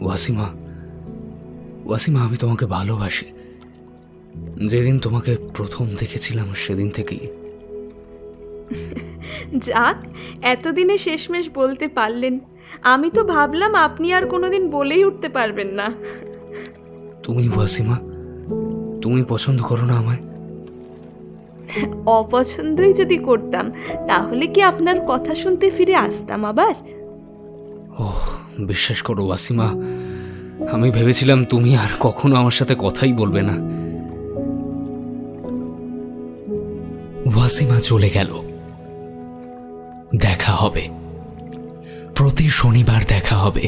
ওয়াসিমা, ওয়াসিমা, আমি তোমাকে ভালোবাসি। যেদিন তোমাকে প্রথম দেখেছিলাম সেদিন থেকেই। যাক, এতদিনে শেষমেশ বলতে পারলেন। আমি তো ভাবলাম আপনি আর কোনোদিন বলেই উঠতে পারবেন না। তুমি ওয়াসিমা, তুমি পছন্দ করো না আমায়? অপছন্দই যদি করতাম তাহলে কি আপনার কথা শুনতে ফিরে আসতাম আবার? ওহ, বিশ্বাস করো ওয়াসিমা, আমি ভেবেছিলাম তুমি আর কখনো আমার সাথে কথাই বলবে না। ওয়াসিমা চলে গেল। দেখা হবে, প্রতি শনিবার দেখা হবে।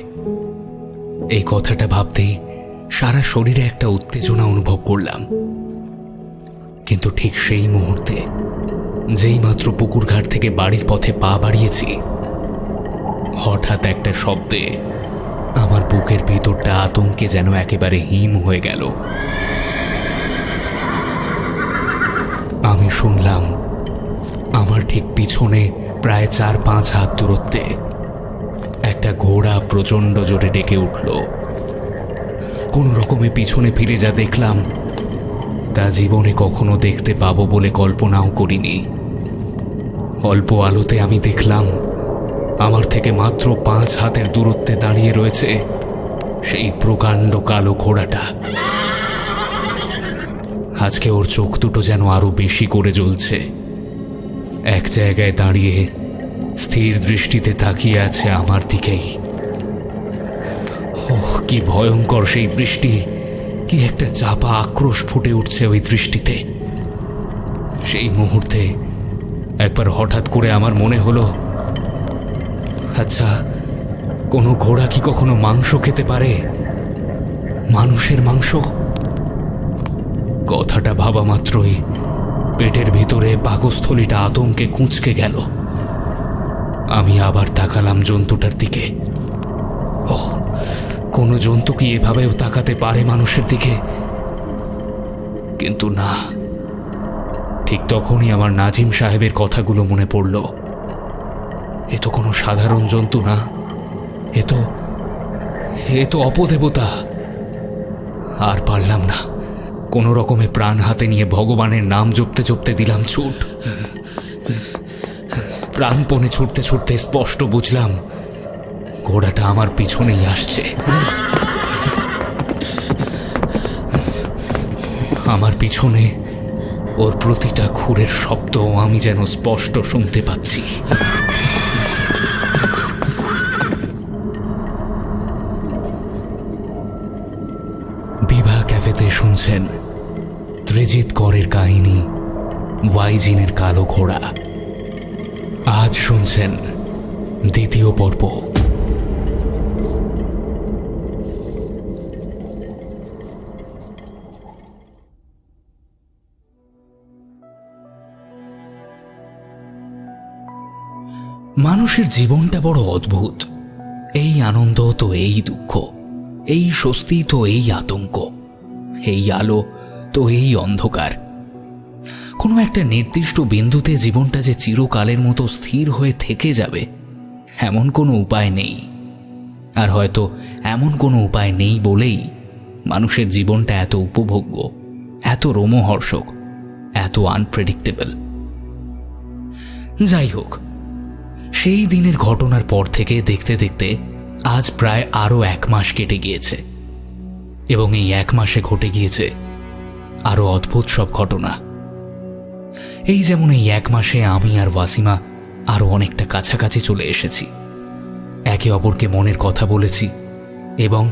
এই কথাটা ভাবতেই সারা শরীরে একটা উত্তেজনা অনুভব করলাম। কিন্তু ঠিক সেই মুহূর্তে, যেই মাত্র পুকুর ঘাট থেকে বাড়ির পথে পা বাড়িয়েছি, হঠাৎ একটা শব্দে আমার বুকের ভিতরটা আতঙ্কে যেন একেবারে হিম হয়ে গেল। আমি শুনলাম আমার ঠিক পিছনে প্রায় 4-5 হাত দূরত্বে একটা ঘোড়া প্রচণ্ড জোরে ডেকে উঠল। কোন রকমে পিছনে ফিরে যা দেখলাম, তা জীবনে কখনো দেখতে পাবো বলে কল্পনাও করিনি। অল্প আলোতে আমি দেখলাম আমার থেকে মাত্র 5 হাতের দূরত্বে দাঁড়িয়ে রয়েছে সেই প্রকাণ্ড কালো ঘোড়াটা। আজকে ওর চোখ দুটো যেন আরো বেশি করে জ্বলছে। এক জায়গায় দাঁড়িয়ে স্থির দৃষ্টিতে তাকিয়ে আছে আমার দিকেই। ওহ, কি ভয়ঙ্কর সেই দৃষ্টি! কি একটা চাপা আক্রোশ ফুটে উঠছে ওই দৃষ্টিতে। সেই মুহূর্তে একবার হঠাৎ করে আমার মনে হলো, আচ্ছা, কোনো ঘোড়া কি কখনো মাংস খেতে পারে? মানুষের মাংস? কথাটা ভাবা মাত্রই পেটের ভিতরে পাকস্থলীটা আতঙ্কে কুঁচকে গেল। আমি আবার তাকালাম জন্তুটার দিকে। ওহ, কোনো জন্তু কি এভাবেও তাকাতে পারে মানুষের দিকে? কিন্তু না। ঠিক তখনই আমার নাজিম সাহেবের কথাগুলো মনে পড়ল। এ তো কোনো সাধারণ জন্তু না, এ তো অপদেবতা। আর পারলাম না, কোনো রকমে প্রাণ হাতে নিয়ে ভগবানের নাম জপতে জপতে দিলাম ছুট। প্রাণপণে ছুটতে ছুটতে স্পষ্ট বুঝলাম ঘোড়াটা আমার পিছনেই আসছে। আমার পিছনে ওর প্রতিটা খুরের শব্দ আমি যেন স্পষ্ট শুনতে পাচ্ছি। বিভা ক্যাফেতে শুনছেন ত্রিজিৎ করের কাহিনী ওয়াইজিনের কালো ঘোড়া। আজ শুনছেন দ্বিতীয় পর্ব। মানুষের জীবনটা বড় অদ্ভুত। এই আনন্দ তো এই দুঃখ, এই স্বস্তি তো এই আতঙ্ক, এই আলো তো এই অন্ধকার। কোনো একটা নির্দিষ্ট বিন্দুতে জীবনটা যে চিরকালের মতো স্থির হয়ে থেকে যাবে এমন কোনো উপায় নেই। আর হয়তো এমন কোনো উপায় নেই বলেই মানুষের জীবনটা এত উপভোগ্য, এত রোমহর্ষক, এত আনপ্রেডিক্টেবল। যাই হোক, সেই দিনের ঘটনার পর থেকে দেখতে দেখতে আজ প্রায় আরো 1 মাস কেটে গিয়েছে, এবং এই 1 মাসে ঘটে গিয়েছে আরো অদ্ভুত সব ঘটনা। এই যেমন এই 1 মাসে আমি আর ওয়াসিমা আরো অনেকটা কাছাকাছি চলে এসেছি। একে অপরকে মনের কথা বলেছি এবং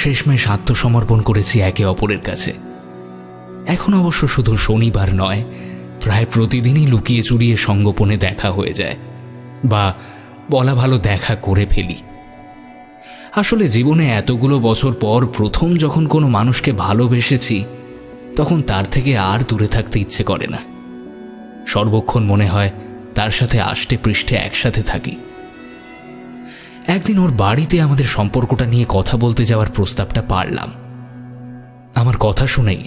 শেষমেশ আত্মসমর্পণ করেছি একে অপরের কাছে। এখন অবশ্য শুধু শনিবার নয়, প্রায় প্রতিদিনই লুকিয়ে চুরিয়ে সঙ্গোপনে দেখা হয়ে যায়, বা বলা ভালো দেখা করে ফেলি। আসলে জীবনে এতগুলো বছর পর প্রথম যখন কোনো মানুষকে ভালোবেসেছি, তখন তার থেকে আর দূরে থাকতে ইচ্ছে করে না। সর্বক্ষণ মনে হয় তার সাথে আষ্টে পৃষ্ঠে একসাথে থাকি। একদিন ওর বাড়িতে আমাদের সম্পর্কটা নিয়ে কথা বলতে যাওয়ার প্রস্তাবটা পারলাম। আমার কথা শুনেই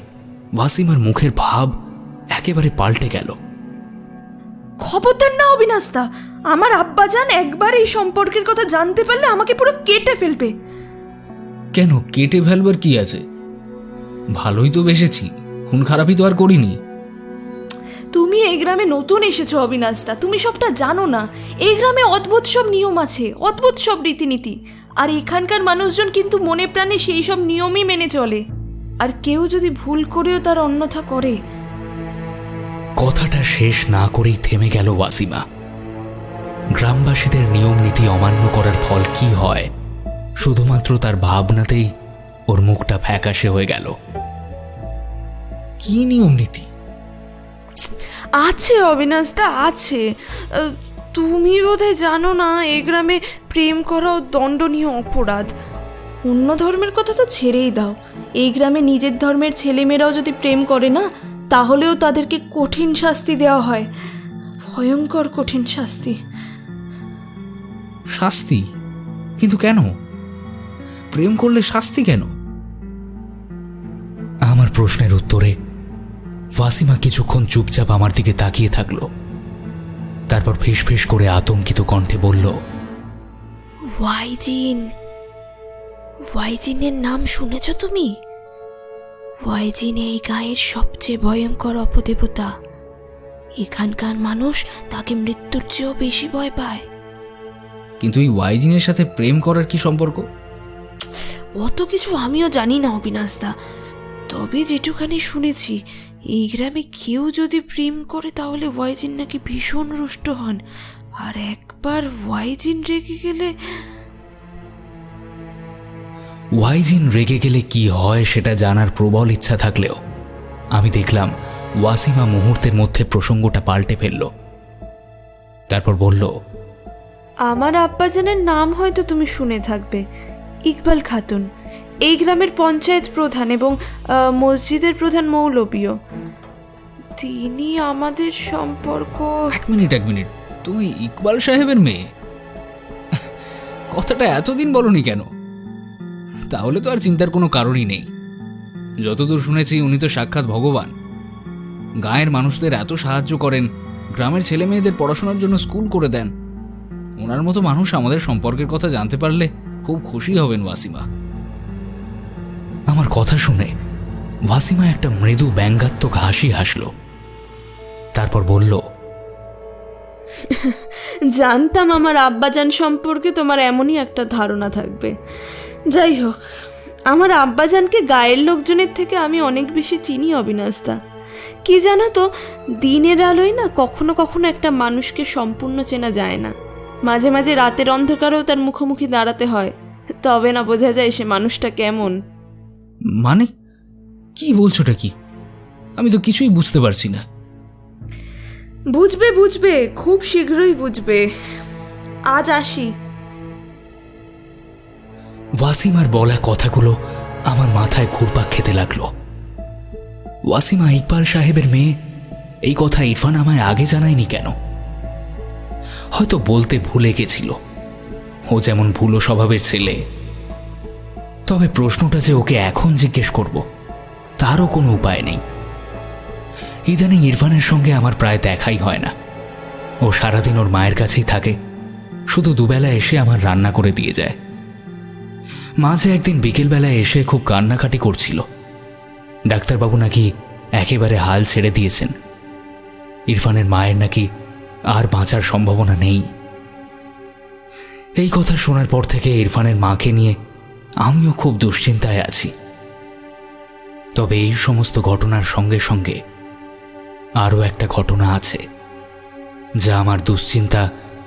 ওয়াসিমার মুখের ভাব একেবারে পাল্টে গেল। খবরদার না অবিনাশদা, আমার আব্বাজান একবার এই সম্পর্কের কথা জানতে পারলে আমাকে পুরো কেটে ফেলবে। কেন কেটে ফেলবার কি আছে? ভালোই তো বেসেছি, খুন খারাপই তো আর করিনি। তুমি এই গ্রামে নতুন এসেছো অবিনাশদা, তুমি সবটা জানো না। এই গ্রামে অদ্ভুত সব নিয়ম আছে, অদ্ভুত সব রীতিনীতি, আর এখানকার মানুষজন কিন্তু মনে প্রাণে সেই সব নিয়মই মেনে চলে। আর কেউ যদি ভুল করেও তার অন্যথা করে। কথাটা শেষ না করেই থেমে গেল ওয়াসিমা। গ্রামবাসীদের নিয়ম নীতি অমান্য করার ফল কি হয়, শুধুমাত্র তার ভাবনাতেই ওর মুখটা ফ্যাকাশে হয়ে গেল। কি নিয়ম নীতি? আছে অবিনাশদা, আছে। তুমি বোধহয় জানো না, এই গ্রামে প্রেম করাও দণ্ডনীয় অপরাধ। অন্য ধর্মের কথা তো ছেড়েই দাও, এই গ্রামে নিজের ধর্মের ছেলেমেয়েরাও যদি প্রেম করে না, তাহলেও তাদেরকে কঠিন শাস্তি দেওয়া হয়, ভয়ঙ্কর কঠিন শাস্তি। শাস্তি? কিন্তু কেন? প্রেম করলে শাস্তি কেন? আমার প্রশ্নের উত্তরে ওয়াসিমা কিছুক্ষণ চুপচাপ আমার দিকে তাকিয়ে থাকলো। তারপর ফিসফিস করে আতঙ্কিত কণ্ঠে বলল, ওয়াইজিন, ওয়াইজিনের নাম শুনেছ তুমি? ওয়াইজিন এই গায়ের সবচেয়ে ভয়ঙ্কর অপদেবতা। এখানকার মানুষ তাকে মৃত্যুর চেয়েও বেশি ভয় পায়। কিন্তু এই ওয়াইজিনের সাথে প্রেম করার কি সম্পর্ক? অত কিছু আমিও জানি না অবিনাশদা, তবে যেটুখানি শুনেছি, এই গ্রামে কেউ যদি প্রেম করে তাহলে ওয়াইজিন নাকি ভীষণ রুষ্ট হন, আর একবার ওয়াইজিন রেগে গেলে। ওয়াইজিন রেগে গেলে কি হয় সেটা জানার প্রবল ইচ্ছা থাকলেও আমি দেখলাম ওয়াসিমা মুহূর্তের মধ্যে প্রসঙ্গটা পাল্টে ফেলল। তারপর বলল, আমার আব্বাজানের নাম হয়তো তুমি শুনে থাকবে, ইকবাল খাতুন। এই গ্রামের পঞ্চায়েত প্রধান এবং মসজিদের প্রধান মৌলবীও। তিনি আমাদের সম্পর্ক। এক মিনিট, তুমি ইকবাল সাহেবের মেয়ে? কথাটা এতদিন বলনি কেন? তাহলে তো আর চিন্তার কোনো কারণই নেই। যতদূর শুনেছি উনি তো সাক্ষাৎ ভগবান। গায়ের মানুষদের এত সাহায্য করেন, গ্রামের ছেলে মেয়েদের পড়াশোনার জন্য স্কুল করে দেন। ওনার মতো মানুষ আমাদের সম্পর্কের কথা জানতে পারলে খুব খুশি হবেন ওয়াসিমা। আমার কথা শুনে ওয়াসিমা একটা মৃদু ব্যঙ্গাত্মক হাসি হাসল। তারপর বলল, জানতাম আমার আব্বাজান সম্পর্কে তোমার এমনই একটা ধারণা থাকবে। যাই হোক, আমার আব্বাজানকে গায়ের লোকজনের থেকে আমি অনেক বেশি চিনি অবিনাশদা। কি জানো তো, দিনের আলোয় না কখনো কখনো একটা মানুষকে সম্পূর্ণ চেনা যায় না। মাঝে মাঝে রাতের অন্ধকারেও তার মুখোমুখি দাঁড়াতে হয়, তবে না বোঝা যায় সে মানুষটা কেমন। মানে কি বলছোটা কি? আমি তো কিছুই বুঝতে পারছি না। বুঝবে, খুব শীঘ্রই বুঝবে। আজ আসি। ওয়াসিমার বলা কথাগুলো আমার মাথায় ঘুরপাক খেতে লাগলো। ওয়াসিমা ইকবাল সাহেবের মেয়ে, এই কথা ইরফান আমায় আগে জানায়নি কেন? হয়তো বলতে ভুলে গেছিল। ও যেমন ভুলো স্বভাবের ছেলে। তবে প্রশ্নটা যে ওকে এখন জিজ্ঞেস করব, তারও কোনো উপায় নেই। ইদানিং ইরফানের সঙ্গে আমার প্রায় দেখাই হয় না। ও সারাদিন ওর মায়ের কাছেই থাকে, শুধু দুবেলা এসে আমার রান্না করে দিয়ে যায়। মাঝে একদিন বিকেলবেলায় এসে খুব কান্নাকাটি করছিল। ডাক্তারবাবু নাকি একেবারে হাল ছেড়ে দিয়েছেন। ইরফানের মায়ের নাকি আর বাঁচার সম্ভাবনা নেই। এই কথা শোনার পর থেকে ইরফানের মাকে নিয়ে আমিও খুব দুশ্চিন্তায় আছি। তবে এই সমস্ত ঘটনার সঙ্গে সঙ্গে আরও একটা ঘটনা আছে যা আমার দুশ্চিন্তা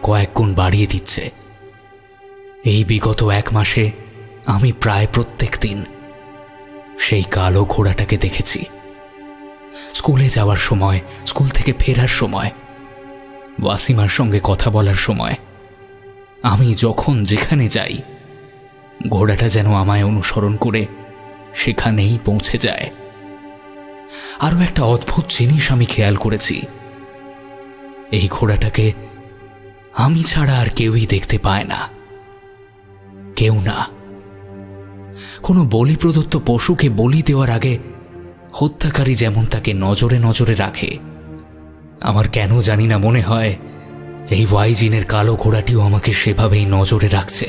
কয়েক গুণ বাড়িয়ে দিচ্ছে। এই বিগত 1 মাসে আমি প্রায় প্রত্যেক দিন সেই কালো ঘোড়াটাকে দেখেছি। স্কুলে যাওয়ার সময়, স্কুল থেকে ফেরার সময়, ওয়াসিমার সঙ্গে কথা বলার সময়, আমি যখন যেখানে যাই ঘোড়াটা যেন আমায় অনুসরণ করে সেখানেই পৌঁছে যায়। আরও একটা অদ্ভুত জিনিস আমি খেয়াল করেছি, এই ঘোড়াটাকে আমি ছাড়া আর কেউই দেখতে পায় না। কেউ না। কোনো বলি প্রদত্ত পশুকে বলি দেওয়ার আগে হত্যাকারী যেমন তাকে নজরে নজরে রাখে, আমার কেন জানি না মনে হয় এই ওয়াইজিনের কালো ঘোড়াটিও আমাকে সেভাবেই নজরে রাখছে।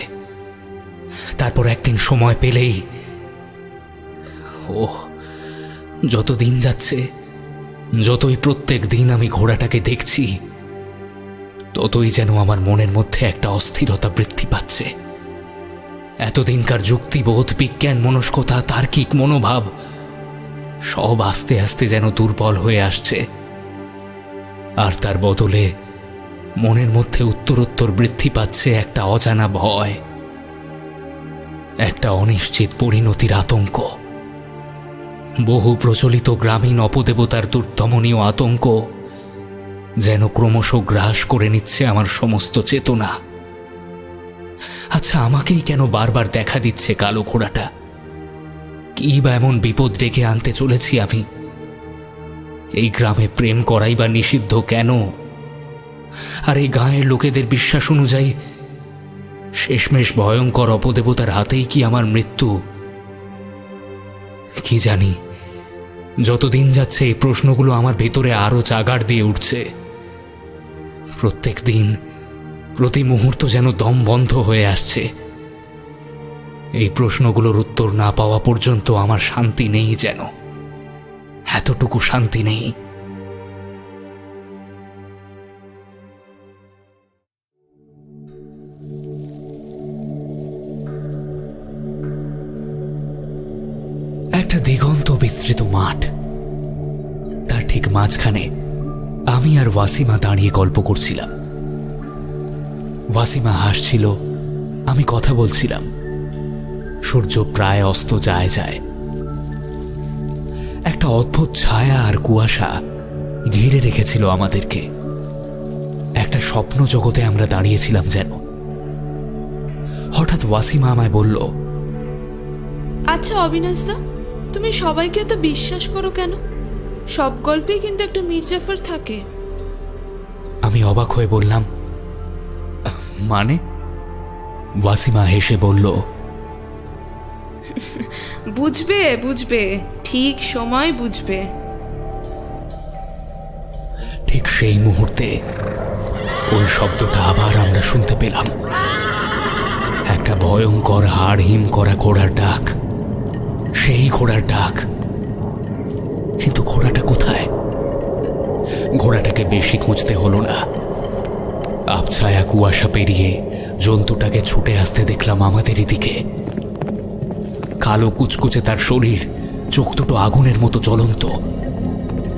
তারপর একদিন সময় পেলেই যত দিন যাচ্ছে, যতই প্রত্যেক দিন আমি ঘোড়াটাকে দেখছি, ততই যেন আমার মনের মধ্যে একটা অস্থিরতা বৃদ্ধি পাচ্ছে। এতদিনকার যুক্তিবোধ, বিজ্ঞান মনস্কতা, তার্কিক মনোভাব সব আস্তে আস্তে যেন দুর্বল হয়ে আসছে। আর তার বদলে মনের মধ্যে উত্তরোত্তর বৃদ্ধি পাচ্ছে একটা অজানা ভয়, একটা অনিশ্চিত পরিণতির আতঙ্ক, বহু প্রচলিত গ্রামীণ অপদেবতার দুর্দমনীয় আতঙ্ক যেন ক্রমশ গ্রাস করে নিচ্ছে আমার সমস্ত চেতনা। আচ্ছা, আমাকেই কেন বারবার দেখা দিচ্ছে কালো ঘোড়াটা? কি বা এমন বিপদ ডেকে আনতে চলেছি আমি? এই গ্রামে প্রেম করাই বা নিষিদ্ধ কেন? আর এই গাঁয়ের লোকেদের বিশ্বাস অনুযায়ী শেষমেশ ভয়ঙ্কর অপদেবতার হাতেই কি আমার মৃত্যু? কি জানি, যতদিন যাচ্ছে এই প্রশ্নগুলো আমার ভেতরে আরো জাগাড় দিয়ে উঠছে। প্রত্যেক দিন, প্রতি মুহূর্ত যেন দম বন্ধ হয়ে আসছে। এই প্রশ্নগুলোর উত্তর না পাওয়া পর্যন্ত আমার শান্তি নেই, যেন এতটুকু শান্তি নেই। একটা দিগন্ত বিস্তৃত মাঠ, তার ঠিক মাঝখানে আমি আর ওয়াসিমা দাঁড়িয়ে গল্প করছিলাম। ওয়াসিমা হাসছিল, আমি কথা বলছিলাম। সূর্য প্রায় অস্ত যায় যায়। একটা অদ্ভুত ছায়া আর কুয়াশা ঘিরে রেখেছিল আমাদেরকে। একটা স্বপ্ন জগতে আমরা দাঁড়িয়েছিলাম যেন। হঠাৎ ওয়াসিমা আমায় বলল, আচ্ছা অবিনাশদা, তুমি সবাইকে এত বিশ্বাস করো কেন? সব গল্পেই কিন্তু একটা মির্জাফর থাকে। আমি অবাক হয়ে বললাম, মানে? ওয়াসিমা হেসে বলল, বুঝবে বুঝবে, ঠিক সময় বুঝবে। ঠিক সেই মুহূর্তে ওই শব্দটা আবার আমরা শুনতে পেলাম। একটা ভয়ঙ্কর হাড় হিম করা ঘোড়ার ডাক। সেই ঘোড়ার ডাক, কিন্তু ঘোড়াটা কোথায়? ঘোড়াটাকে বেশি খুঁজতে হলো না। আবছায়া কুয়াশা পেরিয়ে জন্তুটাকে ছুটে আসতে দেখলাম আমাদেরই দিকে। কালো কুচকুচে তার শরীর, চোখ দুটো আগুনের মতো জ্বলন্ত।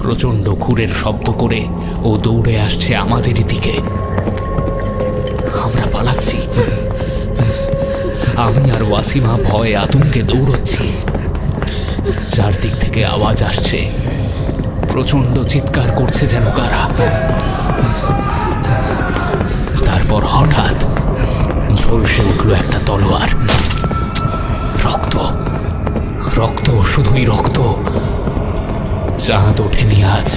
প্রচন্ড খুরের শব্দ করে ও দৌড়ে আসছে আমাদেরই দিকে। আমরা পালাচ্ছি। আমি আর ওয়াসিমা ভয়ে আতঙ্কে দৌড়চ্ছি। চারদিক থেকে আওয়াজ আসছে, প্রচন্ড চিৎকার করছে যেন কারা। তারপর হঠাৎ ঝলসে উঠল একটা তলোয়ার। রক্ত, রক্ত, শুধুই রক্ত। চাঁদ ওঠেনি আজ।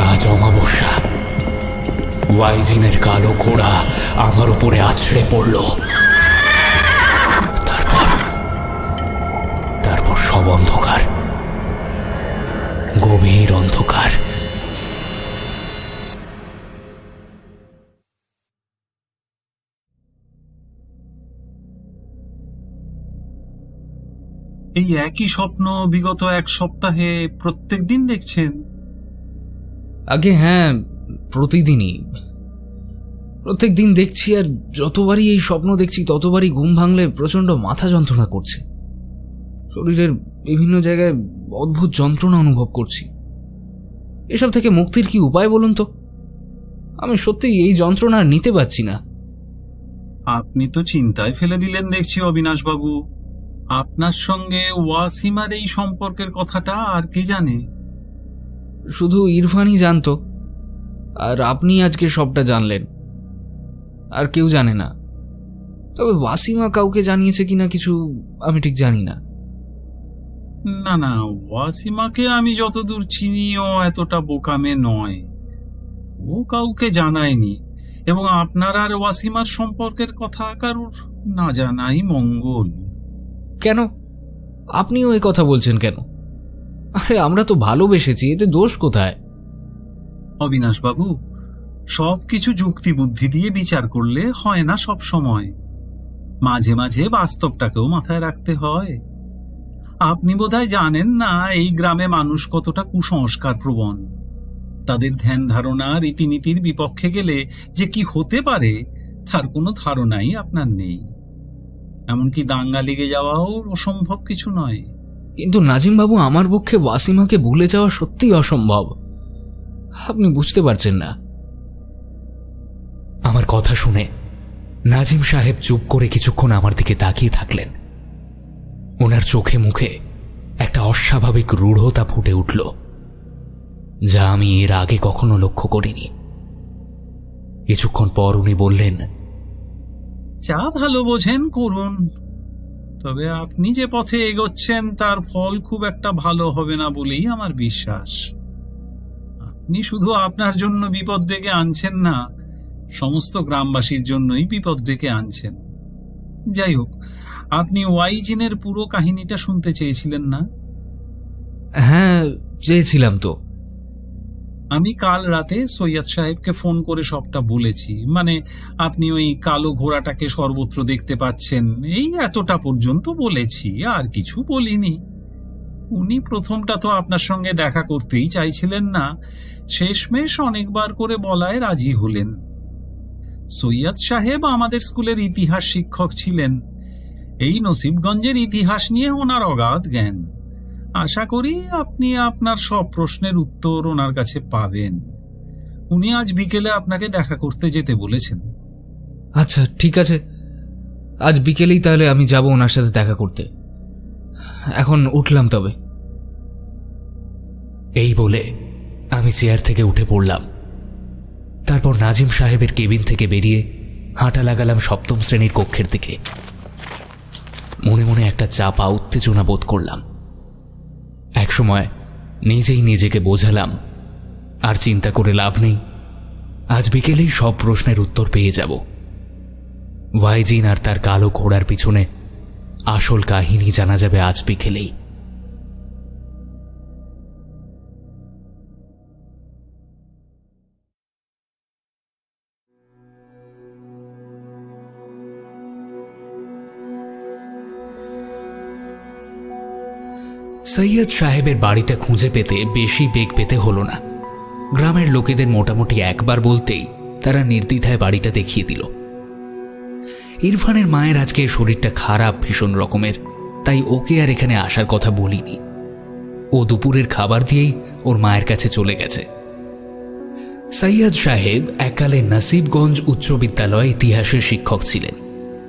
আজ অমাবস্যা। ওয়াইজিনের কালো ঘোড়া আমার উপরে আছড়ে পড়ল। তারপর সব অন্ধকার, গভীর অন্ধকার। এই একই স্বপ্ন বিগত এক সপ্তাহে প্রত্যেক দিন দেখছেন? আগে হ্যাঁ, প্রতিদিনই, প্রত্যেক দিন দেখছি। আর যতবারই এই স্বপ্ন দেখছি ততবারই ঘুম ভাঙলে প্রচন্ড মাথা যন্ত্রণা করছে। শরীরের বিভিন্ন জায়গায় অদ্ভুত যন্ত্রণা অনুভব করছি। এসব থেকে মুক্তির কি উপায় বলুন তো? আমি সত্যি এই যন্ত্রণা আর নিতে পারছি না। আপনি তো চিন্তায় ফেলে দিলেন দেখছি অবিনাশ বাবু। আপনার সঙ্গে ওয়াসিমার এই সম্পর্কের কথাটা আর কে জানে? শুধু ইরফানই জানতো, আর আপনি আজকে সবটা জানলেন। আর কেউ জানে না। তবে ওয়াসিমা কাউকে জানিয়েছে কিনা কিছু আমি ঠিক জানি না। না না, ওয়াসিমাকে আমি যতদূর চিনি ও এতটা বোকামে নয়। ও কাউকে জানায়নি, এবং আপনার আর ওয়াসিমার সম্পর্কের কথা কারুর না জানাই মঙ্গল। কেন আপনিও এই কথা বলছেন কেন? আরে আমরা তো ভালোবেসেছি, এতে দোষ কোথায়? অবিনাশ বাবু, সবকিছু যুক্তি বুদ্ধি দিয়ে বিচার করলে হয় না সব সময়। মাঝে মাঝে বাস্তবটাকেও মাথায় রাখতে হয়। আপনি বোধহয় জানেন না এই গ্রামে মানুষ কতটা কুসংস্কার প্রবণ। তাদের ধ্যান ধারণা রীতিনীতির বিপক্ষে গেলে যে কি হতে পারে তার কোনো ধারণাই আপনার নেই। এমনকি দাঙ্গা লেগে যাওয়াও অসম্ভব কিছু নয়। কিন্তু নাজিমবাবু, আমার পক্ষে ওয়াসিমাকে ভুলে যাওয়া সত্যিই অসম্ভব। আপনি বুঝতে পারছেন না। আমার কথা শুনে নাজিম সাহেব চুপ করে কিছুক্ষণ আমার দিকে তাকিয়ে থাকলেন। ওনার চোখে মুখে একটা অস্বাভাবিক রূঢ়তা ফুটে উঠল, যা আমি এর আগে কখনো লক্ষ্য করিনি। কিছুক্ষণ পর উনি বললেন, যা ভালো বোঝেন করুন, তবে আপনি যে পথে এগোচ্ছেন তার ফল খুব একটা ভালো হবে না বলেই আমার বিশ্বাস। আপনি শুধু আপনার জন্য বিপদ ডেকে আনছেন না, সমস্ত গ্রামবাসীর জন্যই বিপদ ডেকে আনছেন। যাই হোক, আপনি ওয়াইজিনের পুরো কাহিনীটা শুনতে চেয়েছিলেন না? হ্যাঁ, চেয়েছিলাম তো। আমি কাল রাতে সৈয়দ সাহেবকে ফোন করে সবটা বলেছি। মানে, আপনি ওই কালো ঘোড়াটাকে সর্বত্র দেখতে পাচ্ছেন, এই এতটা পর্যন্ত বলেছি, আর কিছু বলিনি। উনি প্রথমটা তো আপনার সঙ্গে দেখা করতেই চাইছিলেন না, শেষমেশ অনেকবার করে বলায় রাজি হলেন। সৈয়দ সাহেব আমাদের স্কুলের ইতিহাস শিক্ষক ছিলেন। এই নসিবগঞ্জের ইতিহাস নিয়ে ওনার অগাধ জ্ঞান। আশা করি আপনি আপনার সব প্রশ্নের উত্তর ওনার কাছে পাবেন। উনি আজ বিকেলে আপনাকে দেখা করতে যেতে বলেছেন। আচ্ছা, ঠিক আছে, আজ বিকেলেই তাহলে আমি যাব ওনার সাথে দেখা করতে। এখন উঠলাম তবে। এই বলে আমি চেয়ার থেকে উঠে পড়লাম। তারপর নাজিম সাহেবের কেবিন থেকে বেরিয়ে হাঁটা লাগালাম সপ্তম শ্রেণীর কক্ষের দিকে। মনে মনে একটা চাপা উত্তেজনা বোধ করলাম। একসময় নিজেই নিজেকে বোঝালাম, আর চিন্তা করে লাভ নেই, আজ বিকেলেই সব প্রশ্নের উত্তর পেয়ে যাব। ওয়াইজিন আর তার কালো ঘোড়ার পিছনে আসল কাহিনী জানা যাবে আজ বিকেলেই। সৈয়দ সাহেবের বাড়িটা খুঁজে পেতে বেশি বেগ পেতে হলো না। গ্রামের লোকেদের মোটামুটি একবার বলতেই তারা নির্দ্বিধায় বাড়িটা দেখিয়ে দিল। ইরফানের মায়ের আজকে শরীরটা খারাপ ভীষণ রকমের, তাই ওকে আর এখানে আসার কথা বলিনি। ও দুপুরের খাবার দিয়েই ওর মায়ের কাছে চলে গেছে। সৈয়দ সাহেব এককালে নসিবগঞ্জ উচ্চ বিদ্যালয়ে ইতিহাসের শিক্ষক ছিলেন,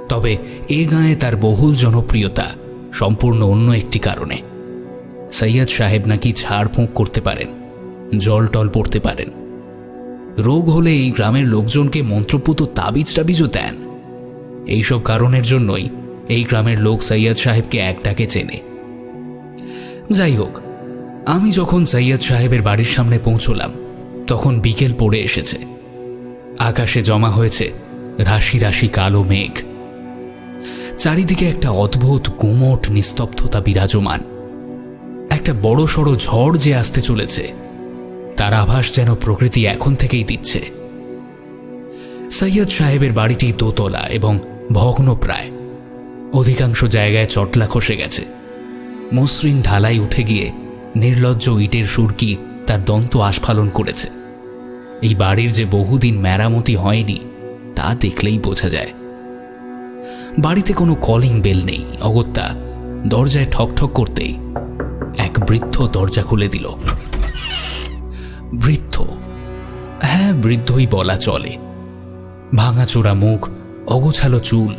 তবে এ গাঁয়ে তার বহুল জনপ্রিয়তা সম্পূর্ণ অন্য একটি কারণে। সৈয়দ সাহেব নাকি ঝাড়ফুঁক করতে পারেন, জল টল পড়তে পারেন। রোগ হলে এই গ্রামের লোকজনকে মন্ত্রপুত তাবিজ টাবিজও দেন। এইসব কারণের জন্যই এই গ্রামের লোক সৈয়দ সাহেবকে এক ডাকে চেনে। যাই হোক, আমি যখন সৈয়দ সাহেবের বাড়ির সামনে পৌঁছলাম তখন বিকেল পড়ে এসেছে। আকাশে জমা হয়েছে রাশি রাশি কালো মেঘ। চারিদিকে একটা অদ্ভুত গুমোট নিস্তব্ধতা বিরাজমান। একটা বড় সড়ো ঝড় যে আসতে চলেছে তার আভাস যেন প্রকৃতি এখন থেকেই দিচ্ছে। সৈয়দ সাহেবের বাড়িটি দোতলা এবং ভগ্ন প্রায়। অধিকাংশ জায়গায় চটলা খসে গেছে। মসৃণ ঢালাই উঠে গিয়ে নির্লজ্জ ইটের সুরকি তার দন্ত আস্ফালন করেছে। এই বাড়ির যে বহুদিন মেরামতি হয়নি তা দেখলেই বোঝা যায়। বাড়িতে কোনো কলিং বেল নেই, অগত্যা দরজায় ঠকঠক করতেই এক বৃদ্ধ দরজা খুলে দিল। বৃদ্ধ, হ্যাঁ বৃদ্ধই বলা চলে। ভাঙাচোরা মুখ, অগোছালো চুল,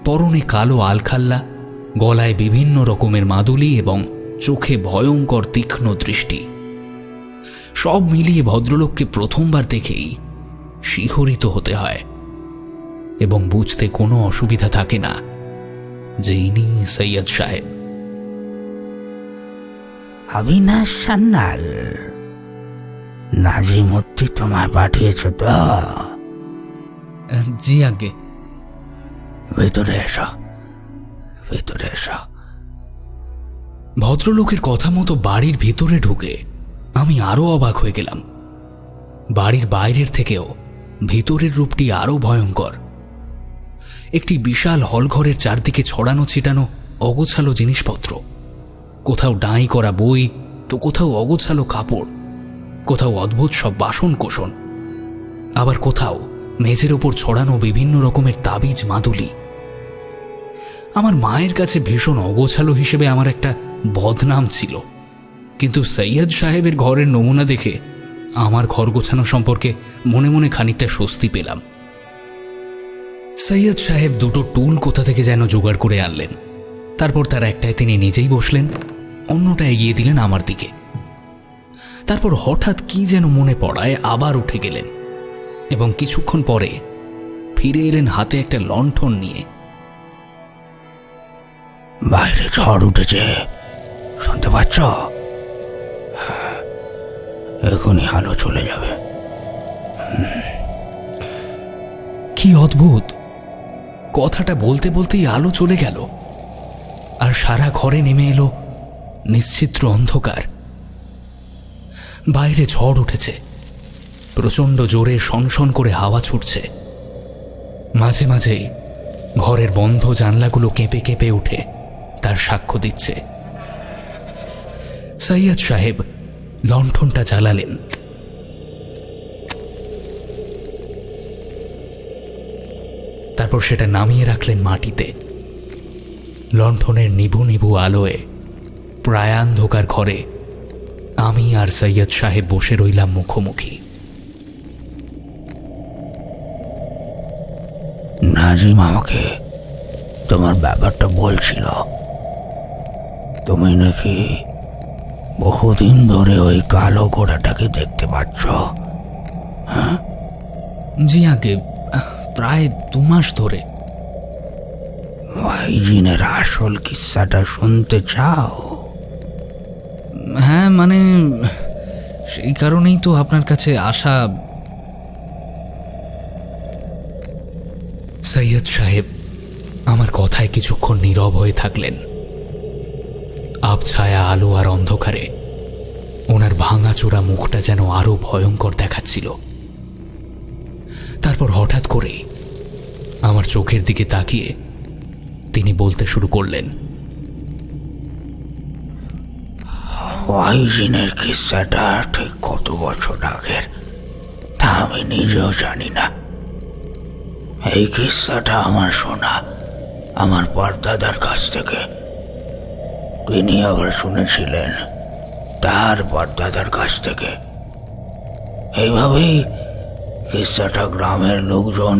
পরনে কালো আলখাল্লা, গলায় বিভিন্ন রকমের মাদুলি এবং চোখে ভয়ঙ্কর তীক্ষ্ণ দৃষ্টি। সব মিলিয়ে ভদ্রলোককে প্রথমবার দেখেই শিহরিত হতে হয় এবং বুঝতে কোনো অসুবিধা থাকে না যে ইনি সৈয়দ সাহেব। অবিনাশ সান্যাল, নাজিমুদ্দি তোমায় পাঠিয়েছ তো? জি আগে। ভেতরে এসো, ভেতরে এসো। ভদ্রলোকের কথা মতো বাড়ির ভিতরে ঢুকে আমি আরো অবাক হয়ে গেলাম। বাড়ির বাইরের থেকেও ভিতরের রূপটি আরো ভয়ঙ্কর। একটি বিশাল হলঘরের চারদিকে ছড়ানো ছিটানো অগোছালো জিনিসপত্র। কোথাও ডাঁই করা বই, তো কোথাও অগোছালো কাপড়, কোথাও অদ্ভুত সব বাসন কোসন, আবার কোথাও মেঝের ওপর ছড়ানো বিভিন্ন রকমের তাবিজ মাদুলি। আমার মায়ের কাছে ভীষণ অগোছালো হিসেবে আমার একটা বদনাম ছিল, কিন্তু সৈয়দ সাহেবের ঘরের নমুনা দেখে আমার ঘর গোছানো সম্পর্কে মনে মনে খানিকটা স্বস্তি পেলাম। সৈয়দ সাহেব দুটো টুল কোথা থেকে যেন জোগাড় করে আনলেন। তারপর তার একটায় তিনি নিজেই বসলেন, অন্যটা এগিয়ে দিলেন আমার দিকে। তারপর হঠাৎ কি যেন মনে পড়ায় আবার উঠে গেলেন এবং কিছুক্ষণ পরে ফিরে এলেন হাতে একটা লণ্ঠন নিয়ে। বাইরে ঝড় উঠেছে, শুনতে পাচ্ছ? এখনই আলো চলে যাবে। কি অদ্ভুত! কথাটা বলতে বলতেই আলো চলে গেল, আর সারা ঘরে নেমে এলো নিশ্চিদ্র অন্ধকার। বাইরে ঝড় উঠেছে, প্রচণ্ড জোরে সনসন করে হাওয়া ছুটছে। মাঝে মাঝে ঘরের বন্ধ জানলাগুলো কেঁপে কেঁপে উঠে তার সাক্ষ্য দিচ্ছে। সৈয়দ সাহেব লণ্ঠনটা জ্বালালেন। তারপর সেটা নামিয়ে রাখলেন মাটিতে। লণ্ঠনের নিভু নিভু আলোয় প্রায়ান্ধকার ঘরে আমি আর সৈয়দ সাহেব বসে রইলাম মুখোমুখি। নাজিম আমাকে তোমার ব্যাপারটা বলছিল। তুমি নাকি বহুদিন ধরে ওই কালো ঘোড়াটাকে দেখতে পাচ্ছ? হ্যাঁ? জি আগে, প্রায় 2 মাস ধরে। ভাইজিনের আসল কিস্সাটা শুনতে চাও? হ্যাঁ, মানে সেই কারণেই তো আপনার কাছে আসা। সৈয়দ সাহেব আমার কথায় কিছুক্ষণ নীরব হয়ে থাকলেন। আবছায়া আলো আর অন্ধকারে ওনার ভাঙাচোরা মুখটা যেন আরো ভয়ঙ্কর দেখাচ্ছিল। তারপর হঠাৎ করে আমার চোখের দিকে তাকিয়ে তিনি বলতে শুরু করলেন, ভাইজিনের কিস্সাটা ঠিক কত বছর আগের তা আমি নিজেও জানি না। এই কিস্সাটা আমার শোনা আমার পরদাদার কাছ থেকে। তিনি আবার শুনেছিলেন তার পরদাদার কাছ থেকে। এইভাবেই কিস্সাটা গ্রামের লোকজন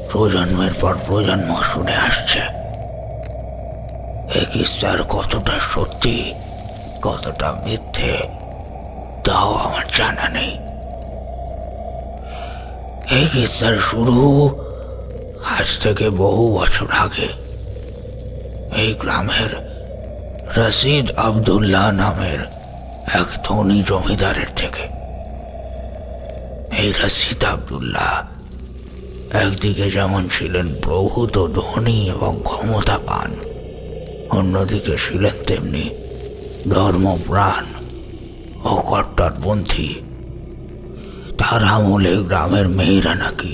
প্রজন্মের পর প্রজন্ম শুনে আসছে। এই কিস্সার কতটা সত্যি কতটা মিথ্যে তাও আমার জানা নেই। এই কিস্সার শুরু আজ থেকে বহু বছর আগে এই গ্রামের রশিদ আব্দুল্লাহ নামের এক ধনী জমিদারের থেকে। এই রশিদ আব্দুল্লাহ একদিকে যেমন ছিলেন প্রভূত ধনী এবং ক্ষমতাবান, অন্যদিকে ছিলেন তেমনি ধর্মপ্রাণ ও কট্টরপন্থী। তার আমলে গ্রামের মেয়েরা নাকি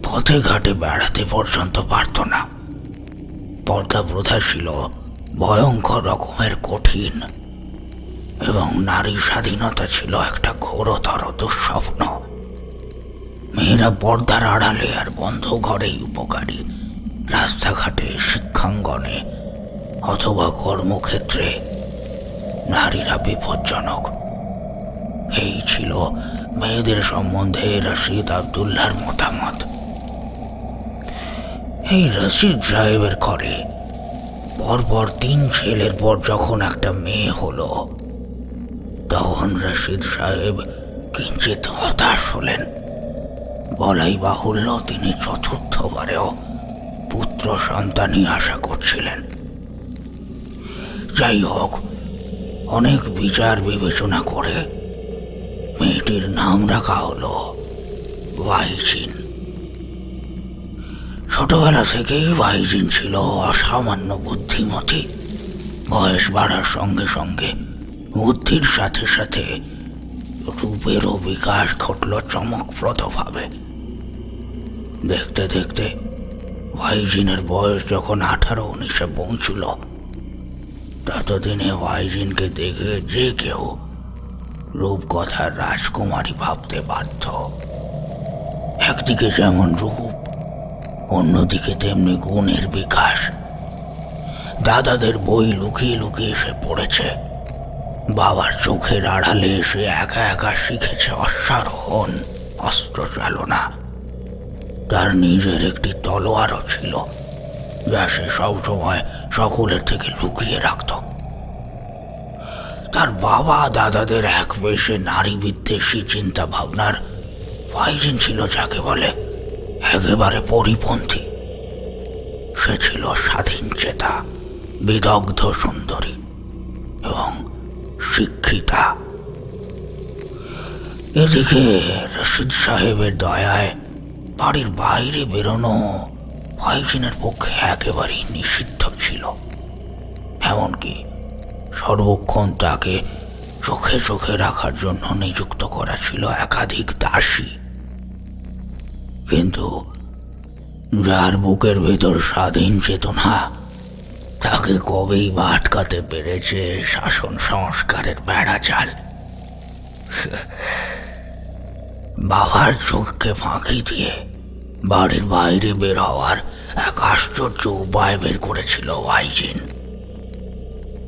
পথে ঘাটে বেড়াতে পর্যন্ত পারত না। পর্দা প্রথা ছিল ভয়ঙ্কর রকমের কঠিন এবং নারী স্বাধীনতা ছিল একটা ঘোরতর দুঃস্বপ্ন। মেয়েরা পর্দার আড়ালে আর বন্ধ ঘরেই উপকারী, রাস্তাঘাটে, শিক্ষাঙ্গনে অথবা কর্মক্ষেত্রে নারীরা বিপজ্জনক। এই ছিল মেয়েদের সম্বন্ধে রশিদ আব্দুল্লাহর মতামত। এই রশিদ সাহেবের ঘরে পরপর 3 ছেলের পর যখন একটা মেয়ে হলো, তখন রশিদ সাহেব কিঞ্চিত হতাশ হলেন। বলাই বাহুল্য তিনি চতুর্থবারেও পুত্র সন্তানই আশা করছিলেন। যাই হোক, অনেক বিচার বিবেচনা করে মেয়েটির নাম রাখা হলো ভাইজিন। ছোটবেলা থেকেই ভাইজিন ছিল অসামান্য বুদ্ধিমতী। বয়স বাড়ার সঙ্গে সঙ্গে বুদ্ধির সাথে সাথে রূপেরও বিকাশ ঘটল চমকপ্রদভাবে। দেখতে দেখতে ওয়াইজিনের বয়স যখন 18-19-এ পৌঁছল, ততদিনে ওয়াইজিনকে দেখে যে কেউ রূপকথার রাজকুমারী ভাবতে বাধ্য। একদিকে যেমন রূপ, অন্যদিকে তেমনি গুণের বিকাশ। দাদাদের বই লুকিয়ে লুকিয়ে সে পড়েছে, বাবার চোখের আড়ালে সে একা একা শিখেছে অশ্বারোহণ, অস্ত্র চালনা। তার নিজের একটি তলোয়ারও ছিল, যা সে সবসময় সকলের থেকে লুকিয়ে রাখত। তার বাবা দাদাদের এক বেশে নারী বিদ্বেষী চিন্তা ভাবনার ওয়াইজিন ছিল যাকে বলে একেবারে পরিপন্থী। সে ছিল স্বাধীন চেতা, বিদগ্ধ সুন্দরী এবং শিক্ষিতা। এদিকে রশিদ সাহেবের দয়ায় বাড়ির বাইরে বেরোনো ওয়াইজিনের পক্ষে একেবারেই নিষিদ্ধ ছিল। এমনকি সর্বক্ষণ তাকে চোখে চোখে রাখার জন্য নিযুক্ত করা ছিল একাধিক দাসী। কিন্তু যার বুকের ভেতর স্বাধীন চেতনা, তাকে কবেই বা আটকাতে পেরেছে শাসন সংস্কারের বেড়াজাল। বাবার চোখকে ফাঁকি দিয়ে বাড়ির বাইরে বের হওয়ার এক আশ্চর্য উপায় বের করেছিল ওয়াইজিন।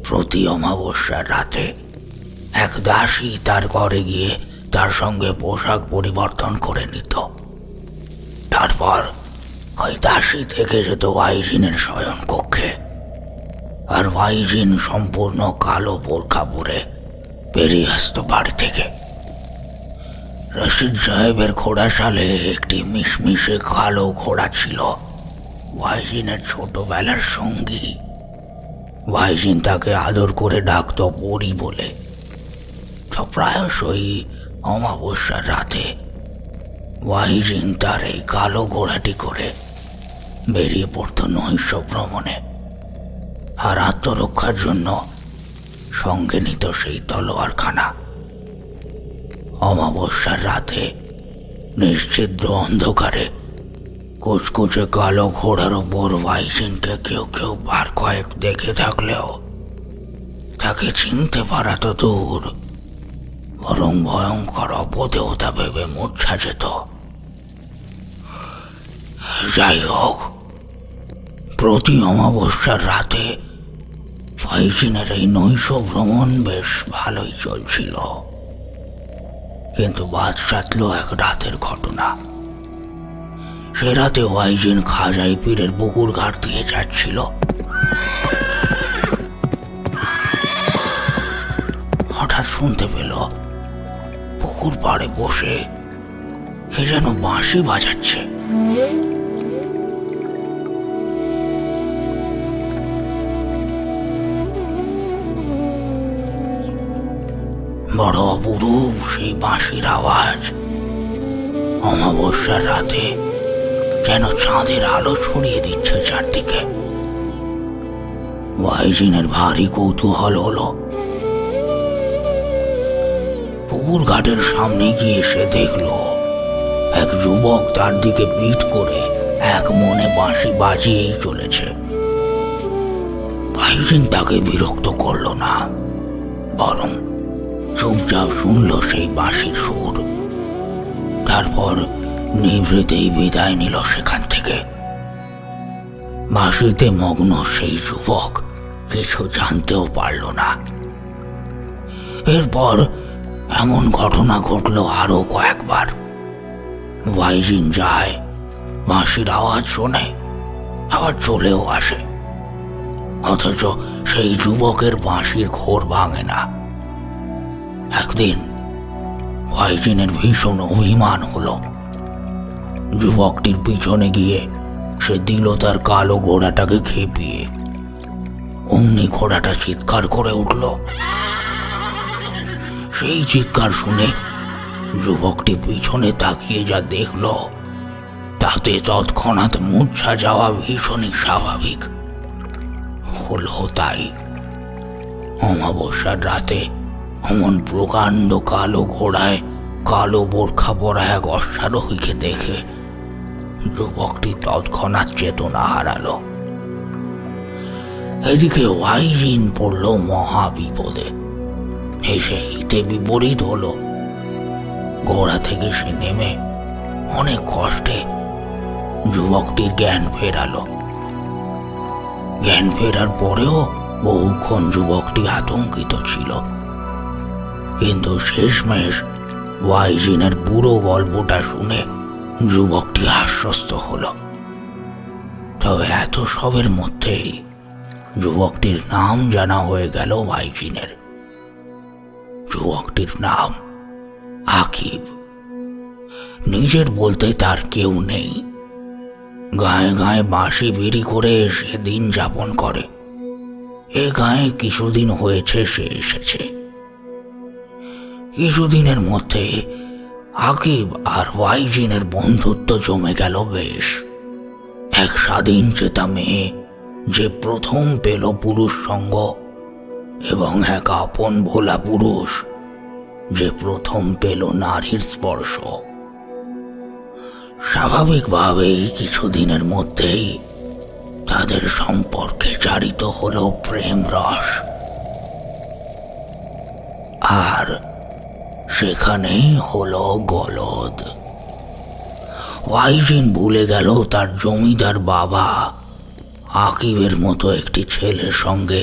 প্রতি অমাবস্যার রাতে এক দাসী তার ঘরে গিয়ে তার সঙ্গে পোশাক পরিবর্তন করে নিত। তারপর ওই দাসী থেকে যেত ওয়াইজিনের শয়ন কক্ষে, আর ওয়াইজিন সম্পূর্ণ কালো বোরখা পরে বেরিয়ে আসতো বাড়ি থেকে। রশিদ সাহেবের ঘোড়াশালে একটি মিশমিশে কালো ঘোড়া ছিল ওয়াইজিনের ছোটবেলার সঙ্গী। ওয়াইজিন তাকে আদর করে ডাকত পরি বলে। তো প্রায়শই অমাবস্যার রাতে ওয়াইজিন তার এই কালো ঘোড়াটি করে বেরিয়ে পড়ত নৈশ ভ্রমণে, আর আত্মরক্ষার জন্য সঙ্গে নিত সেই তলোয়ারখানা। অমাবস্যার রাতে নিশ্চিদ্র অন্ধকারে কুচকুচে কালো ঘোড়ার ওপর ওয়াইজিনকে কেউ কেউ বার কয়েক দেখে থাকলেও তাকে চিনতে পারা তো দূর, বরং ভয়ঙ্কর অপদেবতা ভেবে মূর্ছা যেত। যাই হোক, প্রতি অমাবস্যার রাতে ওয়াইজিনের এই নৈশ ভ্রমণ বেশ ভালোই চলছিল। কিন্তু বাদ সাধল এক রাতের ঘটনা। সে রাতে ওয়াইজিন খাজাই পীরের পুকুর ঘাট দিয়ে যাচ্ছিল। হঠাৎ শুনতে পেল পুকুর পাড়ে বসে কে যেন বাঁশি বাজাচ্ছে। বড় অপরূপ সেই বাঁশির আওয়াজ অমাবস্যার রাতে যেন চাঁদের আলো ছড়িয়ে দিচ্ছে চারদিকে। ওয়াইজিনের ভারী কৌতূহল হলো। পুকুর ঘাটের সামনে গিয়ে সে দেখল এক যুবক তার দিকে পিঠ করে এক মনে বাঁশি বাজিয়েই চলেছে। ওয়াইজিন তাকে বিরক্ত করল না, বরং চুপচাপ শুনল সেই বাঁশির সুর। তারপর নিভৃতেই বিদায় নিল সেখান থেকে। বাঁশিতে মগ্ন সেই যুবক কিছু জানতেও পারল না। এরপর এমন ঘটনা ঘটল আরো কয়েকবার। ওয়াইজিন যায়, বাঁশির আওয়াজ শোনে, আবার চলেও আসে, অথচ সেই যুবকের বাঁশির ঘোর ভাঙে না। একদিন ওয়াইজিনের ভীষণ অভিমান হলো। যুবকটির পিছনে গিয়ে সে দিল তার কালো ঘোড়াটাকে খেপিয়ে। অমনি ঘোড়াটা চিৎকার করে উঠল। সেই চিৎকার শুনে যুবকটি পিছনে তাকিয়ে যা দেখল, তাতে তৎক্ষণাৎ মূর্ছা যাওয়া ভীষণই স্বাভাবিক। হলো তাই। অমাবস্যার রাতে অমন প্রকাণ্ড কালো ঘোড়ায় কালো বোরখা পরা এক অশ্বারোহীকে দেখে যুবকটি তৎক্ষণাৎ চেতনা হারালো। এদিকে ওয়াইজিন পড়ল মহা বিপদে। হেসে হিতে বিপরীত হলো। ঘোড়া থেকে সে নেমে অনেক কষ্টে যুবকটির জ্ঞান ফেরালো। জ্ঞান ফেরার পরেও বহুক্ষণ যুবকটি আতঙ্কিত ছিল, কিন্তু শেষমেশ ওয়াইজিনের পুরো গল্পটা শুনে যুবকটি আশ্বস্ত হলো। তবে এত সবের মধ্যেই যুবকটির নাম জানা হয়ে গেল ওয়াইজিনের। যুবকটির নাম আকিব। নিজের বলতে তার কেউ নেই। গায়ে গায়ে বাঁশি বিড়ি করে সে দিন যাপন করে। এ গায়ে কিছুদিন হয়েছে সে এসেছে। কিছুদিনের মধ্যে আকিব আর ওয়াইজিনের বন্ধুত্ব জমে গেল বেশ। এক স্বাধীন চেতা মেয়ে যে প্রথম পেল পুরুষ সঙ্গ, এবং এক আপন ভোলা পুরুষ যে প্রথম পেল নারীর স্পর্শ। স্বাভাবিকভাবেই কিছুদিনের মধ্যেই তাদের সম্পর্কে জারিত হলো প্রেম রস। আর সেখানেই হলো গলদ। ওয়াইজিন ভুলে গেল তার জমিদার বাবা আকিবের মতো একটি ছেলের সঙ্গে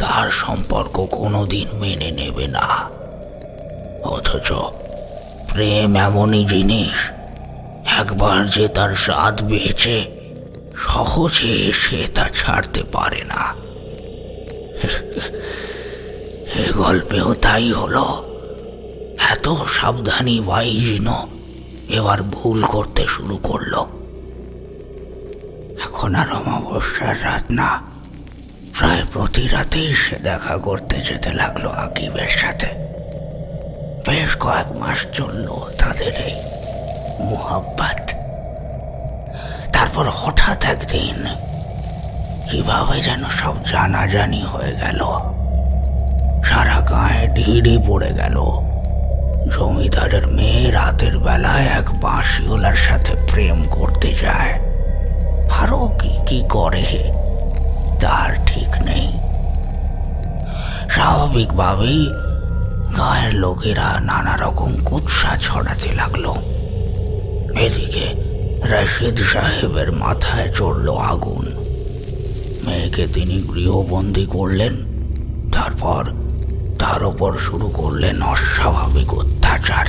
তার সম্পর্ক কোনোদিন মেনে নেবে না। অথচ প্রেম এমনই জিনিস, একবার যে তার স্বাদ পেয়েছে সহজে সে তা ছাড়তে পারে না। এ গল্পেও তাই হলো। এত সাবধানী ওয়াইজিনও এবার ভুল করতে শুরু করলো। এখন আর অমাবস্যার রাত না, প্রায় প্রতি রাতেই সে দেখা করতে যেতে লাগলো আকিবের সাথে। বেশ কয়েক মাস চলল তাদের এই মোহাব্বত। তারপর হঠাৎ একদিন কিভাবে যেন সব জানাজানি হয়ে গেল। সারা গায়ে ঢিড়ি পড়ে গেল। জমিদারের মেয়ে রাতের বেলায় এক বাঁশিওয়ালার সাথে প্রেম করতে যায়। আরো কি কি করে তার ঠিক নেই। স্বাভাবিকভাবেই গায়ের লোকেরা নানা রকম কুৎসা ছড়াতে লাগলো। এদিকে রশিদ সাহেবের মাথায় চড়ল আগুন। মেয়েকে তিনি গৃহবন্দী করলেন, তারপর তার ওপর শুরু করলেন অস্বাভাবিক অত্যাচার।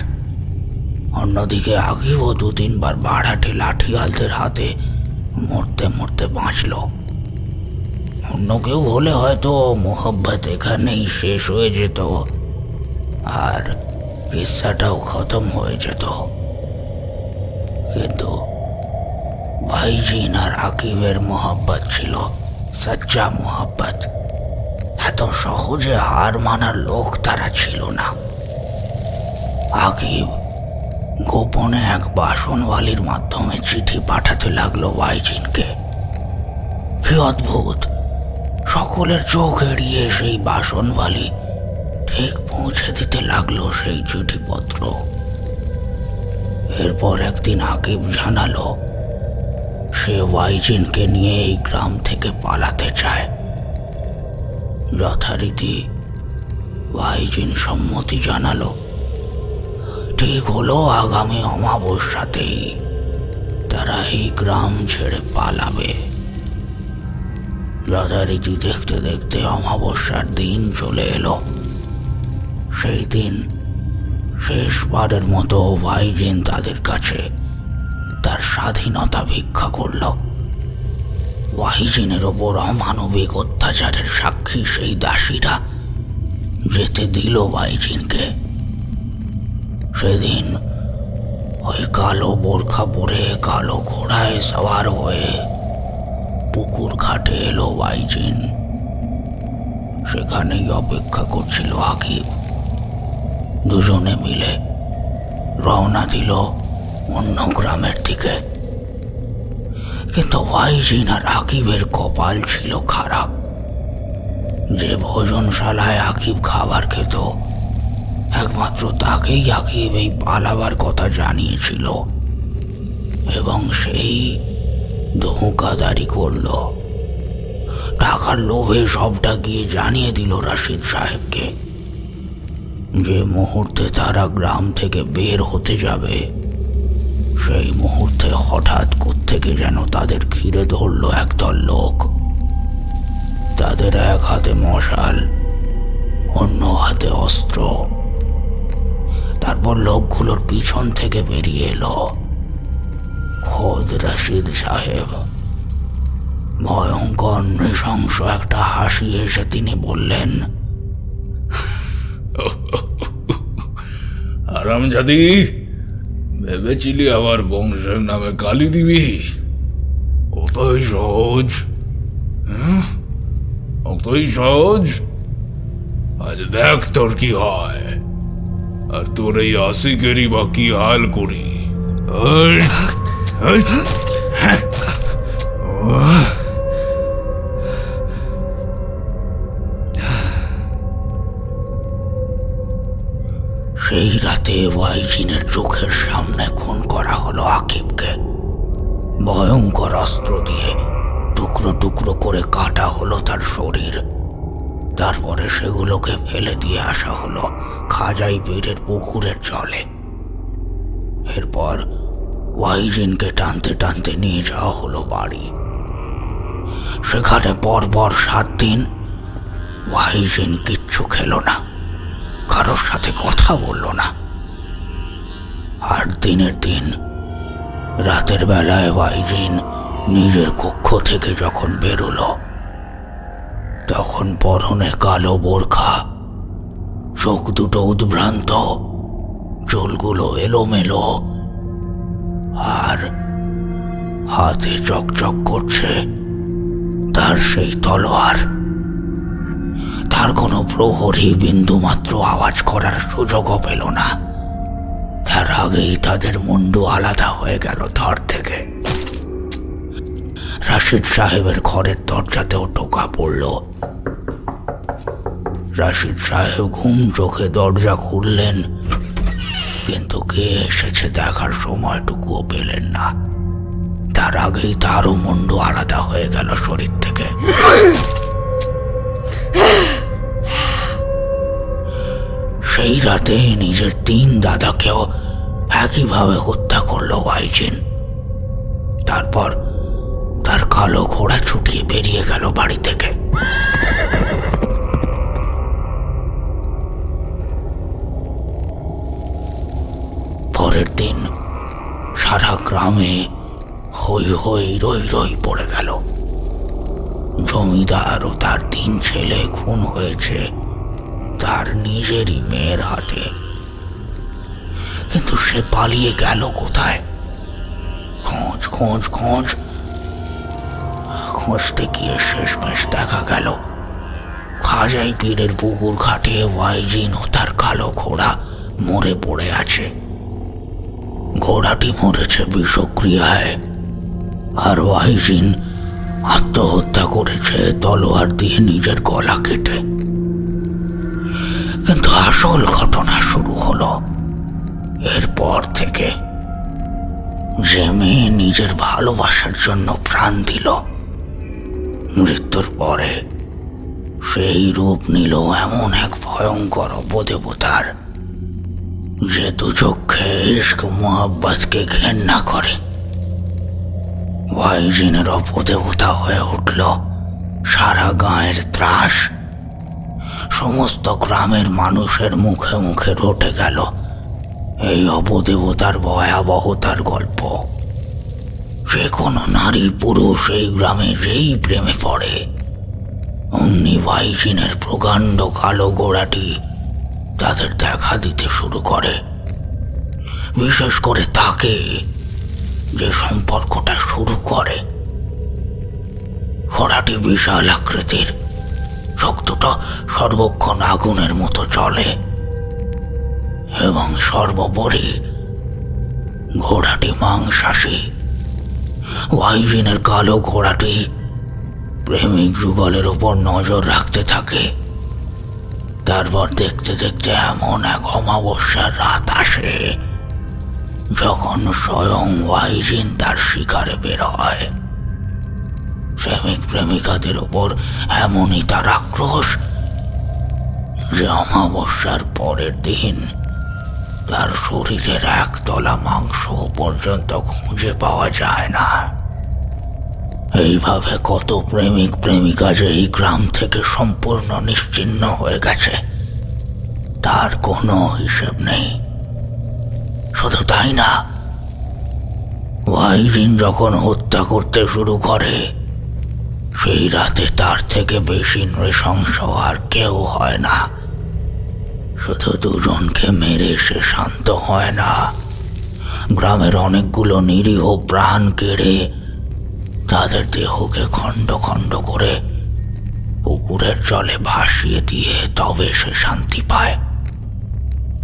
অন্যদিকে আকিবও 2-3 বার বাড়াটে লাঠিয়ালদের হাতে মরতে মরতে বাঁচল। অন্য কেউ হলে হয়তো মোহব্বত এখানেই শেষ হয়ে যেত আর কিস্সাটাও খতম হয়ে যেত। কিন্তু ভাইজিন আর আকিবের মোহব্বত ছিল সচ্চা মোহব্বত। এত সহজে হার মানার লোক তারা ছিল না। আকিব গোপনে এক বাসনওয়ালির মাধ্যমে চিঠি পাঠাতে লাগলো ভাইজিনকে। কি অদ্ভুত, সকলের চোখ এড়িয়ে সেই বাসনওয়ালি ঠিক পৌঁছে দিতে লাগলো সেই চিঠিপত্র। এরপর একদিন আকিব জানালো সে ওয়াইজিনকে নিয়ে এই গ্রাম থেকে পালাতে চায়। যথারীতি ওয়াইজিন সম্মতি জানালো। ঠিক হলো আগামী অমাবস্যাতেই তারা এই গ্রাম ছেড়ে পালাবে। যথারীতি দেখতে দেখতে অমাবস্যার দিন চলে এলো। সেই দিন শেষবারের মতো ভাইজিন তাদের কাছে তার স্বাধীনতা ভিক্ষা করল। ভাইজিনের ওপর অমানবিক অত্যাচারের সাক্ষী সেই দাসীরা যেতে দিল ভাইজিনকে। সেদিন ওই কালো বোরখা পরে কালো ঘোড়ায় সওয়ার হয়ে পুকুর ঘাটে এলো ভাইজিন। সেখানেই অপেক্ষা করছিল আকিব। দুজনে মিলে রওনা দিল অন্য গ্রামের দিকে। কিন্তু ভাইজিন আর আকিবের কপাল ছিল খারাপ। যে ভোজনশালায় আকিব খাবার খেত একমাত্র তাকেই আকিব এই পালাবার কথা জানিয়েছিল। এবং সেই ধোঁকাদারি করলো। টাকার লোভে সবটা গিয়ে জানিয়ে দিল রাশিদ সাহেবকে। যে মুহূর্তে তারা গ্রাম থেকে বের হতে যাবে, সেই মুহূর্তে হঠাৎ কোত্থেকে যেন তাদের ঘিরে ধরল একদল লোক। তাদের এক হাতে মশাল, অন্য হাতে অস্ত্র। তারপর লোকগুলোর পিছন থেকে বেরিয়ে এলো খোদ রাশিদ সাহেব। ভয়ঙ্কর নৃশংস একটা হাসি এসে তিনি বললেন, আরামজাদি, ভেবেছিলি আমার বংশের নামে গালি দিবি? অতই সহজ? অতই সহজ? আজ দেখ তোর কি হয়, আর তোর এই আশিকেরই বা কি হাল করি। ওই, ওই, সেই রাতে ওয়াইজিনের চোখের সামনে খুন করা হলো আকিবকে। ভয়ঙ্কর অস্ত্র দিয়ে টুকরো টুকরো করে কাটা হলো তার শরীর। তারপরে সেগুলোকে ফেলে দিয়ে আসা হলো খাজাই পীরের পুকুরের জলে। এরপর ওয়াইজিনকে টানতে টানতে নিয়ে যাওয়া হলো বাড়ি। সেখানে পরপর 7 দিন ওয়াইজিন কিচ্ছু খেলো না, কারোর সাথে কথা বলল না। আর দিনের দিন রাতের বেলায় ওয়াইজিন নিজের কক্ষ থেকে যখন বেরোলো, তখন পরনে কালো বোরখা, চোখ দুটো উদ্ভ্রান্ত, চুলগুলো এলোমেলো, আর হাতে চকচক করছে তার সেই তলোয়ার। তার কোনো প্রহরী বিন্দুমাত্র আওয়াজ করার সুযোগও পেল না। তার আগেই তাদের মুন্ডু আলাদা হয়ে গেল ধর থেকে। রাশিদ সাহেবের ঘরের দরজাতেও টোকা পড়ল। রাশিদ সাহেব ঘুম চোখে দরজা খুললেন, কিন্তু কে এসেছে দেখার সময়টুকুও পেলেন না। তার আগেই তারও মুন্ডু আলাদা হয়ে গেল শরীর থেকে। সেই রাতে নিজের 3 দাদাকেও একইভাবে হত্যা করলো ওয়াইজিন। তারপর তার কালো ঘোড়া ছুটিয়ে বেরিয়ে গেল বাড়ি থেকে। পরের দিন সারা গ্রামে হই হই রই রই পড়ে গেল। জমিদার ও তার 3 ছেলে খুন হয়েছে তার নিজেরই মেয়ের হাতে। কিন্তু সে পালিয়ে গেল কোথায়? খোঁজ খোঁজ খোঁজ খুঁজতে গিয়ে শেষমেশ দেখা গেল খাজাই পীরের পুকুর ঘাটে ওয়াইজিন ও তার কালো ঘোড়া মরে পড়ে আছে। ঘোড়াটি মরেছে বিষক্রিয়ায়, আর ওয়াইজিন আত্মহত্যা করেছে তলোয়ার দিয়ে নিজের গলা কেটে। কিন্তু আসল ঘটনা শুরু হলো এরপর থেকে। যে মেয়ে নিজের ভালোবাসার জন্য প্রাণ দিল, মৃত্যুর পরে সেই রূপ নিল এমন এক ভয়ঙ্কর অপদেবতার, যে দুচক্ষে ইশক মোহাব্বতকে ঘেন্না করে। ওয়াইজিনের অপদেবতা হয়ে উঠল সারা গাঁয়ের ত্রাস। সমস্ত গ্রামের মানুষের মুখে মুখে রটে গেল এই অপদেবতার ভয়াবহতার গল্প। যে কোনো নারী পুরুষ এই গ্রামে যেই প্রেমে পড়ে, অমনি ওয়াইজিনের প্রকাণ্ড কালো ঘোড়াটি তাদের দেখা দিতে শুরু করে। বিশেষ করে তাকে, যে সম্পর্কটা শুরু করে। ঘোড়াটি বিশাল আকৃতির, চোখ দুটো সর্বক্ষণ আগুনের মতো চলে, এবং সর্বোপরি ঘোড়াটি মাংসাশী। ওয়াইজিনের কালো ঘোড়াটি প্রেমিক যুগলের উপর নজর রাখতে থাকে। তারপর দেখতে দেখতে এমন এক অমাবস্যার রাত আসে, যখন স্বয়ং ওয়াইজিন তার শিকারে বের হয়। প্রেমিক প্রেমিকাদের ওপর এমনই তার আক্রোশ যে অমাবস্যার পরের দিন তার শরীরের একতলা মাংস পর্যন্ত খুঁজে পাওয়া যায় না। এইভাবে কত প্রেমিক প্রেমিকা যে এই গ্রাম থেকে সম্পূর্ণ নিশ্চিহ্ন হয়ে গেছে তার কোনো হিসেব নেই। শুধু তাই না, ওয়াইজিন যখন হত্যা করতে শুরু করে সেই রাতে তার থেকে বেশি নৃশংস আর কেউ হয় না। শুধু দুজনকে মেরে সে শান্ত হয় না, গ্রামের অনেকগুলো নিরীহ প্রাণ কেড়ে তাদের দেহকে খণ্ড খণ্ড করে পুকুরের জলে ভাসিয়ে দিয়ে তবে সে শান্তি পায়।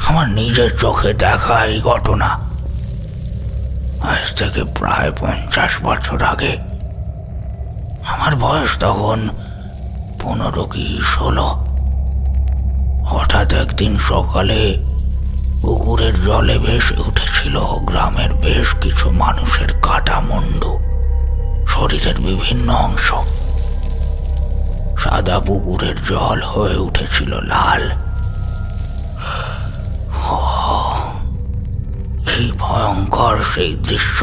আমার নিজের চোখে দেখা এই ঘটনা আজ থেকে প্রায় 50 বছর আগে। আমার বয়স তখন 15 কি 16। হঠাৎ একদিন সকালে পুকুরের জলে ভেসে উঠেছিল গ্রামের বেশ কিছু মানুষের কাটা মুন্ডু, শরীরের বিভিন্ন অংশ। সাদা পুকুরের জল হয়ে উঠেছিল লাল। কি ভয়ঙ্কর সেই দৃশ্য!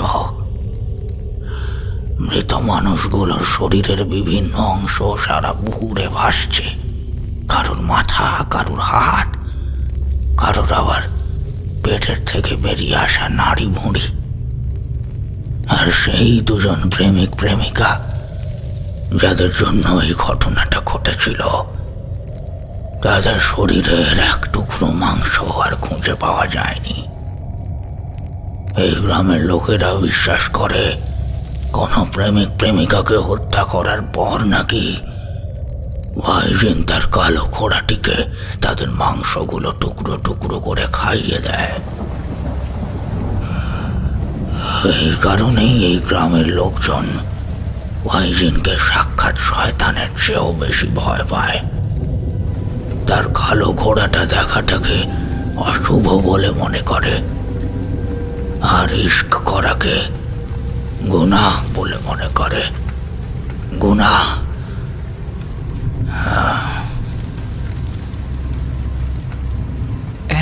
মৃত মানুষগুলোর শরীরের বিভিন্ন অংশ সারা পুকুরে ভাসছে, কারোর মাথা, কারোর হাত, কারোর আবার পেটের থেকে বেরিয়ে আসা নাড়ি ভুঁড়ি। আর সেই দুজন প্রেমিক প্রেমিকা যাদের জন্য এই ঘটনাটা ঘটেছিল, তাদের শরীরের এক টুকরো মাংস আর খুঁজে পাওয়া যায়নি। এই গ্রামের লোকেরা বিশ্বাস করে কোনো প্রেমিক প্রেমিকাকে হত্যা করার পর নাকি ওয়াইজিন তার কালো ঘোড়াটিকে তাদের মাংসগুলো টুকরো টুকরো করে খাইয়ে দেয়। এই কারণেই এই গ্রামের লোকজন ওয়াইজিনকে সাক্ষাৎ শয়তানের চেয়েও বেশি ভয় পায়। তার কালো ঘোড়াটা দেখাটাকে অশুভ বলে মনে করে, আর ইশক করাকে গুনাহ বলে মনে করে। গুনাহ।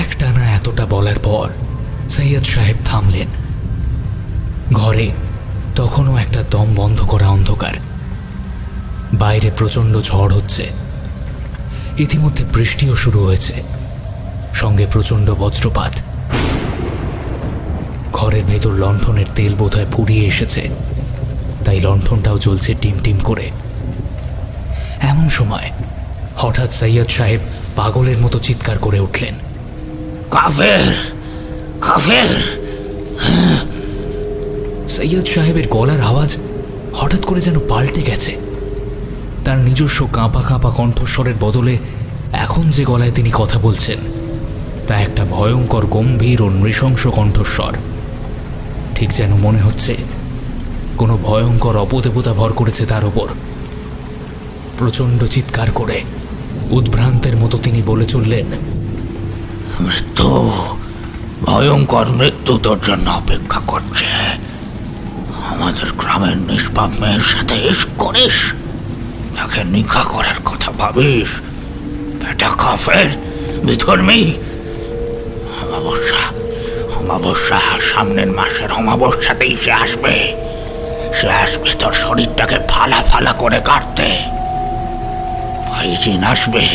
একটানা এতটা বলার পর সৈয়দ সাহেব থামলেন। ঘরে তখনও একটা দম বন্ধ করা অন্ধকার। বাইরে প্রচণ্ড ঝড় হচ্ছে। ইতিমধ্যে বৃষ্টিও শুরু হয়েছে, সঙ্গে প্রচণ্ড বজ্রপাত। ঘরের ভেতর লণ্ঠনের তেল বোধহয় ফুরিয়ে এসেছে, তাই লণ্ঠনটাও জ্বলছে টিম টিম করে। এমন সময় হঠাৎ সৈয়দ সাহেব পাগলের মতো চিৎকার করে উঠলেন, কাফের! কাফের! সৈয়দ সাহেবের গলার আওয়াজ হঠাৎ করে যেন পাল্টে গেছে। তার নিজস্ব কাঁপা কাঁপা কণ্ঠস্বরের বদলে এখন যে গলায় তিনি কথা বলছেন তা একটা ভয়ঙ্কর গম্ভীর ও নৃশংস কণ্ঠস্বর। ঠিক যেন মনে হচ্ছে কোনো ভয়ঙ্কর অপদেবতা ভর করেছে তার ওপর। প্রচণ্ড চিৎকার করে উদ্ভ্রান্তের মতো তিনি বলে চললেন, মৃত্যু, ভয়ঙ্কর মৃত্যু তোর জন্য অপেক্ষা করছে। আমাদের গ্রামের নিষ্পাপ মেয়ের সাথে ইশক করিস, তাকে নিকাহ করার কথা ভাবিস। এটা কাফের, বিধর্মী। অমাবস্যা সামনের মাসের অমাবস্যাতেই সে আসবে। সে আসবে তোর শরীরটাকে ফালা ফালা করে কাটতে। ভাইজিন আসবে,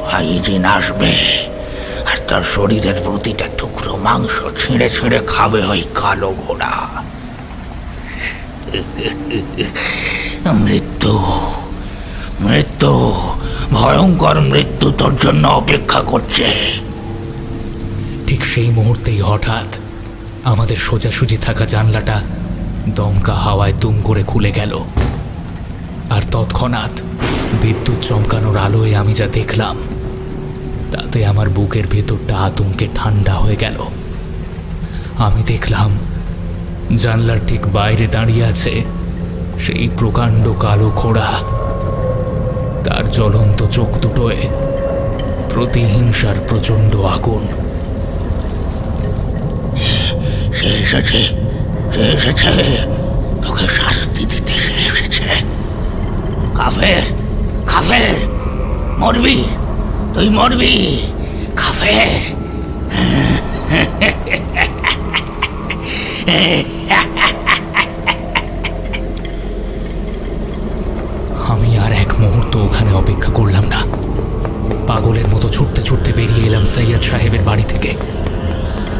ভাইজিন আসবে, আর তার শরীরের প্রতিটা টুকরো মাংস ছিঁড়ে ছিঁড়ে খাবে ওই কালো ঘোড়া। মৃত্যু, মৃত্যু, ভয়ঙ্কর মৃত্যু তোর জন্য অপেক্ষা করছে। ঠিক সেই মুহূর্তেই হঠাৎ আমাদের সোজাসুজি থাকা জানলাটা দমকা হাওয়ায় দুম করে খুলে গেল। আর তৎক্ষণাৎ বিদ্যুৎ চমকানোর আলোয় আমি যা দেখলাম তাতে আমার বুকের ভেতরটা আতঙ্কে ঠান্ডা হয়ে গেল। আমি দেখলাম জানলার ঠিক বাইরে দাঁড়িয়ে আছে সেই প্রকাণ্ড কালো ঘোড়া। তার জ্বলন্ত চোখ দুটোয় প্রতিহিংসার প্রচণ্ড আগুন। সে এসেছে, সে এসেছে, তোকে শাস্তি দিতে সে এসেছে। কাফের, কাফের, মরবি, তুই মরবি, কাফের। আমি আর এক মুহূর্ত ওখানে অপেক্ষা করলাম না। পাগলের মতো ছুটতে ছুটতে বেরিয়ে এলাম সৈয়দ সাহেবের বাড়ি থেকে।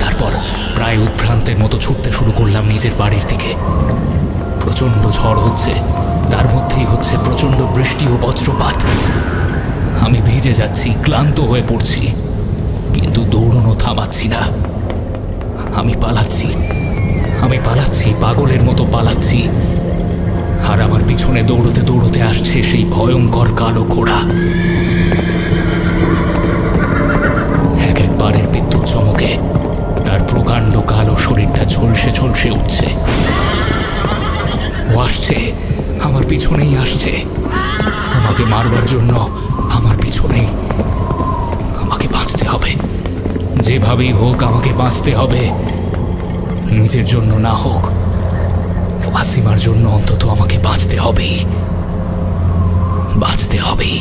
তারপর প্রায় উদ্ভ্রান্তের মতো ছুটতে শুরু করলাম নিজের বাড়ির দিকে। প্রচন্ড ঝড় হচ্ছে, তার মধ্যেই হচ্ছে প্রচন্ড বৃষ্টি ও বজ্রপাত। আমি ভিজে যাচ্ছি, ক্লান্ত হয়ে পড়ছি, কিন্তু দৌড়ানো থামাচ্ছি না। আমি পালাচ্ছি, আমি পালাচ্ছি, পাগলের মতো পালাচ্ছি। আর আমার পিছনে দৌড়তে দৌড়তে আসছে সেই ভয়ঙ্কর কালো ঘোড়া। এক একবারের বিদ্যুৎ চমকে তার প্রকাণ্ড কালো শরীরটা ঝলসে ঝলসে উঠছে। ও আসছে, আমার পিছনেই আসছে, আমাকে মারবার জন্য আমার পিছনেই। আমাকে বাঁচতে হবে, যেভাবেই হোক আমাকে বাঁচতে হবে। নিজের জন্য না হোক, ওয়াসিমার জন্য অন্তত আমাকে বাঁচতে হবেই, বাঁচতে হবেই।